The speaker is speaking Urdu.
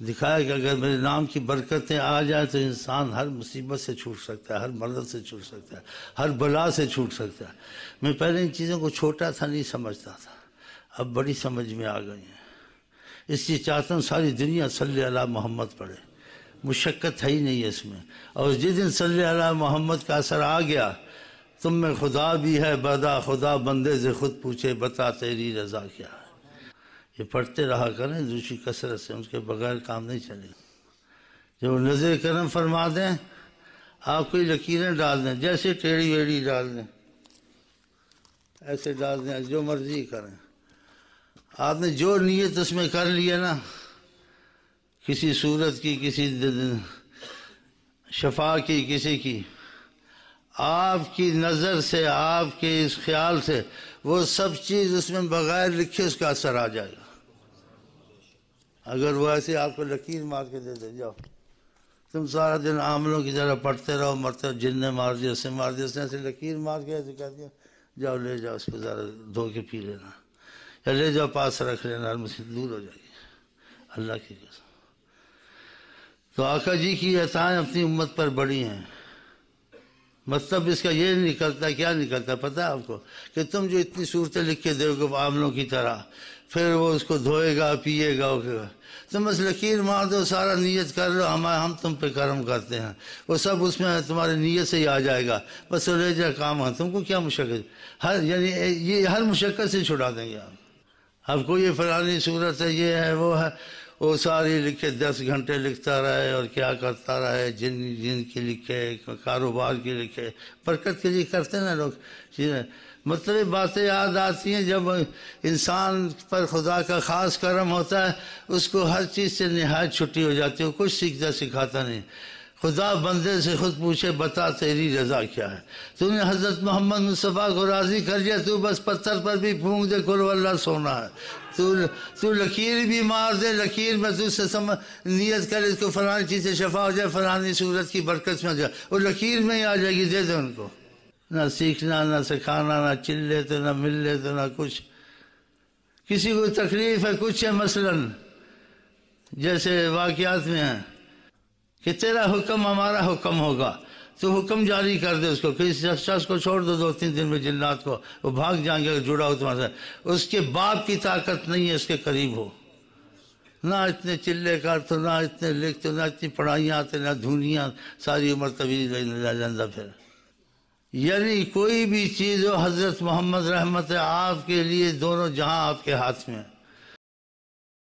دکھایا کہ اگر میرے نام کی برکتیں آ جائیں تو انسان ہر مصیبت سے چھوٹ سکتا ہے، ہر مرض سے چھوٹ سکتا ہے، ہر بلا سے چھوٹ سکتا ہے۔ میں پہلے ان چیزوں کو چھوٹا تھا، نہیں سمجھتا تھا، اب بڑی سمجھ میں آ گئی ہیں۔ اس لیے چاہتا ہوں ساری دنیا صلی علی محمد پڑھے، مشقت ہے ہی نہیں اس میں۔ اور جس دن صلی علی محمد کا اثر آ گیا، تم میں خدا بھی ہے بدا خدا، بندے سے خود پوچھے بتا تیری رضا کیا ہے۔ یہ پڑھتے رہا کریں دوسری کثرت سے، ان کے بغیر کام نہیں چلے گا۔ جب نظر کرم فرما دیں، آپ کوئی لکیریں ڈال دیں، جیسے ٹیڑھی ویڑھی ڈال دیں، ایسے ڈال دیں، جو مرضی کریں۔ آپ نے جو نیت اس میں کر لی ہے نا، کسی صورت کی، کسی شفا کی، کسی کی، آپ کی نظر سے، آپ کے اس خیال سے وہ سب چیز اس میں بغیر لکھے اس کا اثر آ جائے گا۔ اگر وہ ایسے آپ کو لکیر مار کے دے دے، جاؤ تم سارا دن عاملوں کی طرح پڑھتے رہو، مرتے رہو، جن نے مار دیا، اس نے مار دیا، اس نے ایسے لکیر مار کے ایسے کہہ دیا، جاؤ لے جاؤ اس کو ذرا دھو کے پی لینا، یا لے جاؤ پاس رکھ لینا، ہر مصیبت دور ہو جائے گی اللہ کی قسم۔ تو آقا جی کی عطائیں اپنی امت پر بڑی ہیں۔ مطلب اس کا یہ نکلتا، کیا نکلتا پتہ ہے آپ کو، کہ تم جو اتنی صورتیں لکھ کے دو گے عاملوں کی طرح، پھر وہ اس کو دھوئے گا، پیے گا، تم بس لکیر مار دو، سارا نیت کر لو ہم تم پہ کرم کرتے ہیں، وہ سب اس میں تمہاری نیت سے ہی آ جائے گا، بس وہ لے جائے کام ہے، تم کو کیا مشقت، یعنی یہ ہر مشقت سے چھڑا دیں گے آپ۔ اب کوئی یہ فلانی صورت ہے، یہ ہے، وہ ہے، وہ ساری لکھے، 10 گھنٹے لکھتا رہے اور کیا کرتا رہے، جن کی لکھے، کاروبار کی لکھے، برکت کے لیے کرتے نا لوگ چیزیں۔ مطلب باتیں یاد آتی ہیں جب انسان پر خدا کا خاص کرم ہوتا ہے، اس کو ہر چیز سے نہایت چھٹی ہو جاتی ہے، وہ کچھ سیکھتا سکھاتا نہیں۔ خدا بندے سے خود پوچھے بتا تیری رضا کیا ہے۔ تو نے حضرت محمد مصطفیٰ کو راضی کر لیا، تو بس پتھر پر بھی پھونک دے کل واللہ سونا ہے، تو لکیر بھی مار دے، لکیر میں تو سے نیت کر اس کو فلانی چیز سے شفا ہو جائے، فلانی صورت کی برکت میں ہو جائے، وہ لکیر میں ہی آ جائے گی، دے دے ان کو۔ نہ سیکھنا، نہ سکھانا، نہ چلے تو نہ ملے تو نہ کچھ۔ کسی کو تکلیف ہے، کچھ ہے، مثلاً جیسے واقعات میں ہے کہ تیرا حکم ہمارا حکم ہوگا، تو حکم جاری کر دے اس کو، کسی شخص کو چھوڑ دو 2-3 دن میں جنات کو، وہ بھاگ جائیں گے اگر جڑا ہو تمہارے ساتھ۔ اس کے باپ کی طاقت نہیں ہے اس کے قریب ہو، نہ اتنے چلے کر تو، نہ اتنے لکھ تو، نہ اتنی پڑھائیاں آتے، نہ دھونیاں، ساری عمر طویل لے جاندہ پھر۔ یعنی کوئی بھی چیز ہو، حضرت محمد رحمت آپ کے لیے دونوں جہاں آپ کے ہاتھ میں ہے۔